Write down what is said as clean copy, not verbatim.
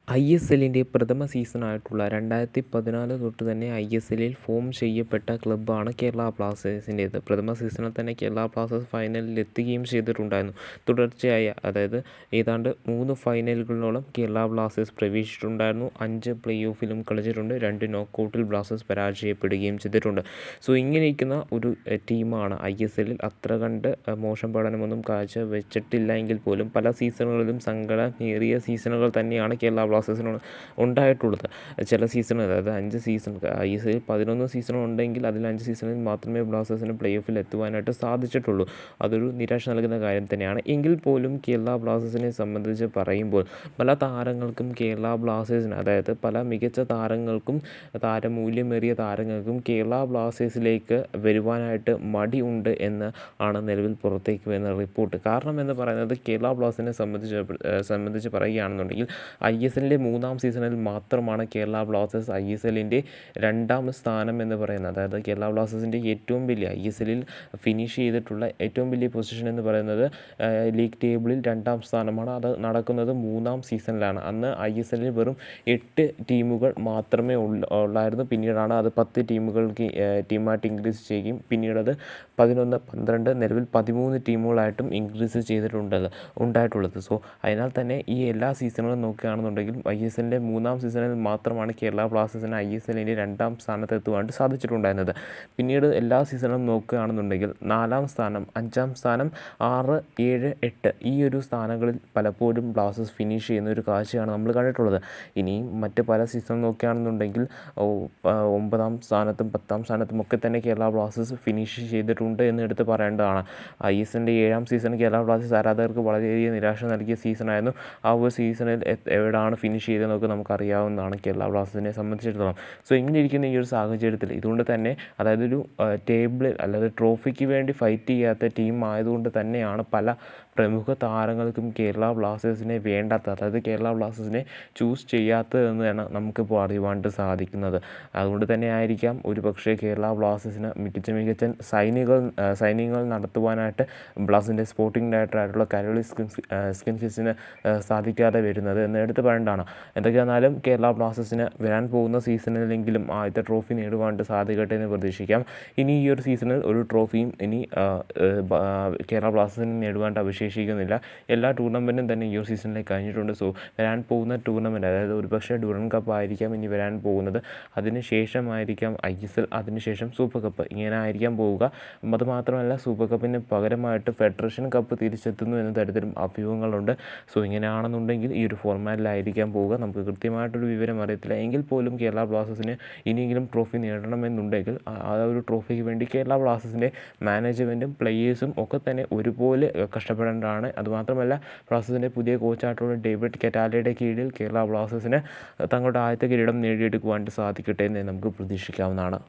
ISLൻ്റെ പ്രഥമ സീസണായിട്ടുള്ള 2014 തൊട്ട് തന്നെ ISLൽ ഫോം ചെയ്യപ്പെട്ട ക്ലബ്ബാണ് കേരള ബ്ലാസ്റ്റേഴ്സിൻ്റേത്. പ്രഥമ സീസണിൽ തന്നെ കേരള ബ്ലാസ്റ്റേഴ്സ് ഫൈനലിൽ എത്തുകയും ചെയ്തിട്ടുണ്ടായിരുന്നു. തുടർച്ചയായ ഏതാണ്ട് 3 ഫൈനലുകളോളം കേരള ബ്ലാസ്റ്റേഴ്സ് പ്രവേശിച്ചിട്ടുണ്ടായിരുന്നു. 5 പ്ലേ ഓഫിലും കളിച്ചിട്ടുണ്ട്. 2 നോക്കൗട്ടിൽ ബ്ലാസ്റ്റേഴ്സ് പരാജയപ്പെടുകയും ചെയ്തിട്ടുണ്ട്. ഇങ്ങനെയിരിക്കുന്ന ഒരു ടീമാണ് ISLൽ അത്ര കണ്ട് മോശം പ്രകടനമൊന്നും കാഴ്ചവെച്ചിട്ടില്ല എങ്കിൽ പോലും പല സീസണുകളിലും സങ്കടമേറിയ സീസണുകൾ തന്നെയാണ് കേരള ബ്ലാസ്റ്റേഴ്സിന് ഉണ്ടായിട്ടുള്ളത്. ചില സീസൺ, അതായത് 5 സീസൺ, ISL 11 സീസൺ ഉണ്ടെങ്കിൽ അതിൽ 5 സീസണിൽ മാത്രമേ ബ്ലാസ്റ്റേഴ്സിന് പ്ലേ ഓഫിൽ എത്തുവാനായിട്ട് സാധിച്ചിട്ടുള്ളൂ. അതൊരു നിരാശ നൽകുന്ന കാര്യം തന്നെയാണ്. എങ്കിൽ പോലും കേരള ബ്ലാസ്റ്റേഴ്സിനെ സംബന്ധിച്ച് പറയുമ്പോൾ പല താരങ്ങൾക്കും കേരള ബ്ലാസ്റ്റേഴ്സിന്, അതായത് പല മികച്ച താരങ്ങൾക്കും താരമൂല്യമേറിയ താരങ്ങൾക്കും കേരള ബ്ലാസ്റ്റേഴ്സിലേക്ക് വരുവാനായിട്ട് മടിയുണ്ട് എന്ന് ആണ് നിലവിൽ പുറത്തേക്ക് വരുന്ന റിപ്പോർട്ട്. കാരണം എന്ന് പറയുന്നത്, കേരള ബ്ലാസ്റ്റേഴ്സിനെ സംബന്ധിച്ച് പറയുകയാണെന്നുണ്ടെങ്കിൽ ISLൻ്റെ 3-ാം സീസണിൽ മാത്രമാണ് കേരള ബ്ലാസ്റ്റേഴ്സ് ISLൻ്റെ 2-ാം സ്ഥാനം എന്ന് പറയുന്നത്. അതായത് കേരള ബ്ലാസ്റ്റേഴ്സിൻ്റെ ഏറ്റവും വലിയ ISLൽ ഫിനിഷ് ചെയ്തിട്ടുള്ള ഏറ്റവും വലിയ പൊസിഷൻ എന്ന് പറയുന്നത് ലീഗ് ടേബിളിൽ 2-ാം സ്ഥാനമാണ്. അത് നടക്കുന്നത് 3-ാം സീസണിലാണ്. അന്ന് ISLൽ വെറും 8 ടീമുകൾ മാത്രമേ ഉള്ളായിരുന്നു. പിന്നീടാണ് അത് 10 ടീമായിട്ട് ഇൻക്രീസ് ചെയ്യുകയും പിന്നീടത് 11, 12, നിലവിൽ 13 ടീമുകളായിട്ടും ഇൻക്രീസ് ഉണ്ടായിട്ടുള്ളത്. അതിനാൽ തന്നെ ഈ എല്ലാ സീസണുകളും നോക്കുകയാണെന്നുണ്ടെങ്കിൽ ISLൻ്റെ 3-ാം സീസണിൽ മാത്രമാണ് കേരള ബ്ലാസ്റ്റേഴ്സിന് ISLൻ്റെ 2-ാം സ്ഥാനത്ത് എത്തുവാനായിട്ട് സാധിച്ചിട്ടുണ്ടായിരുന്നത്. പിന്നീട് എല്ലാ സീസണും നോക്കുകയാണെന്നുണ്ടെങ്കിൽ 4-ാം സ്ഥാനം, 5-ാം സ്ഥാനം, 6, 7, 8 ഈ ഒരു സ്ഥാനങ്ങളിൽ പലപ്പോഴും ബ്ലാസ്റ്റേഴ്സ് ഫിനിഷ് ചെയ്യുന്ന ഒരു കാഴ്ചയാണ് നമ്മൾ കണ്ടിട്ടുള്ളത്. ഇനിയും മറ്റ് പല സീസൺ നോക്കുകയാണെന്നുണ്ടെങ്കിൽ 9-ാം സ്ഥാനത്തും 10-ാം സ്ഥാനത്തും ഒക്കെ തന്നെ കേരള ബ്ലാസ്റ്റേഴ്സ് ഫിനിഷ് ചെയ്തിട്ടുണ്ട് എന്ന് എടുത്ത് പറയേണ്ടതാണ്. ISLൻ്റെ 7-ാം സീസൺ കേരള ബ്ലാസ്റ്റേഴ്സ് ആരാധകർക്ക് വളരെയധികം നിരാശ നൽകിയ സീസണായിരുന്നു. ആ ഒരു സീസണിൽ എവിടെയാണ് ഫിനിഷ് ചെയ്തതെന്നൊക്കെ നമുക്കറിയാവുന്നതാണ് കേരള ബ്ലാസ്റ്റേഴ്സിനെ സംബന്ധിച്ചിടത്തോളം. ഇങ്ങനെ ഇരിക്കുന്ന ഈ ഒരു സാഹചര്യത്തിൽ ഇതുകൊണ്ട് തന്നെ, അതായത് ഒരു ടേബിളിൽ അല്ലാതെ ട്രോഫിക്ക് വേണ്ടി ഫൈറ്റ് ചെയ്യാത്ത ടീം ആയതുകൊണ്ട് തന്നെയാണ് പല പ്രമുഖ താരങ്ങൾക്കും കേരള ബ്ലാസ്റ്റേഴ്സിനെ വേണ്ടാത്ത, അതായത് കേരള ബ്ലാസ്റ്റേഴ്സിനെ ചൂസ് ചെയ്യാത്തതെന്ന് തന്നെ നമുക്കിപ്പോൾ അറിയുവാനായിട്ട് സാധിക്കുന്നത്. അതുകൊണ്ട് തന്നെ ആയിരിക്കാം ഒരു പക്ഷേ കേരള ബ്ലാസ്റ്റേഴ്സിന് മികച്ച സൈനികൾ നടത്തുവാനായിട്ട് ബ്ലാസ്റ്റേഴ്സിൻ്റെ സ്പോർട്ടിംഗ് ഡയറക്ടറായിട്ടുള്ള കരോളി സ്കിൻകിസിന് സാധിക്കാതെ വരുന്നത് എന്ന് എടുത്ത് പറയേണ്ടതാണ്. എന്തൊക്കെയാണെന്നാലും കേരള ബ്ലാസ്റ്റേഴ്സിന് വരാൻ പോകുന്ന സീസണിലെങ്കിലും ആദ്യത്തെ ട്രോഫി നേടുവാനായിട്ട് സാധിക്കട്ടെ എന്ന് പ്രതീക്ഷിക്കാം. ഇനി ഈ ഒരു സീസണിൽ ഒരു ട്രോഫിയും ഇനി കേരള ബ്ലാസ്റ്റേഴ്സിന് നേടുവാനായിട്ട് അവശേഷിക്കുന്നില്ല. എല്ലാ ടൂർണമെൻറ്റും തന്നെ ഈ ഒരു സീസണിൽ കഴിഞ്ഞിട്ടുണ്ട്. വരാൻ പോകുന്ന ടൂർണമെൻറ്റ്, അതായത് ഒരുപക്ഷെ ഡ്യൂറൻ കപ്പ് ആയിരിക്കാം ഇനി വരാൻ പോകുന്നത്. അതിനുശേഷമായിരിക്കാം ISL, അതിനുശേഷം സൂപ്പർ കപ്പ്, ഇങ്ങനെ ആയിരിക്കാം പോവുക. അതുമാത്രമല്ല, സൂപ്പർ കപ്പിന് പകരമായിട്ട് ഫെഡറേഷൻ കപ്പ് തിരിച്ചെത്തുന്നു എന്ന തരത്തിലും അഭ്യൂഹങ്ങളുണ്ട്. ഇങ്ങനെയാണെന്നുണ്ടെങ്കിൽ ഈ ഒരു ഫോർമാറ്റിലായിരിക്കാം പോവുക. നമുക്ക് കൃത്യമായിട്ടൊരു വിവരം അറിയത്തില്ല. എങ്കിൽ പോലും കേരള ബ്ലാസ്റ്റേഴ്സിന് ഇനിയെങ്കിലും ട്രോഫി നേടണമെന്നുണ്ടെങ്കിൽ ആ ഒരു ട്രോഫിക്ക് വേണ്ടി കേരള ബ്ലാസ്റ്റേഴ്സിൻ്റെ മാനേജ്മെൻറ്റും പ്ലെയേഴ്സും ഒക്കെ തന്നെ ഒരുപോലെ കഷ്ടപ്പെടേണ്ടതാണ്. അതുമാത്രമല്ല, ബ്ലാസ്റ്റേഴ്സിൻ്റെ പുതിയ കോച്ചായിട്ടുള്ള ഡേവിഡ് കെറ്റാലയുടെ കീഴിൽ കേരള ബ്ലാസ്റ്റേഴ്സിന് തങ്ങളുടെ ആദ്യത്തെ കിരീടം നേടിയെടുക്കുവാനായിട്ട് സാധിക്കട്ടെ എന്ന് നമുക്ക് പ്രതീക്ഷിക്കാവുന്നതാണ്.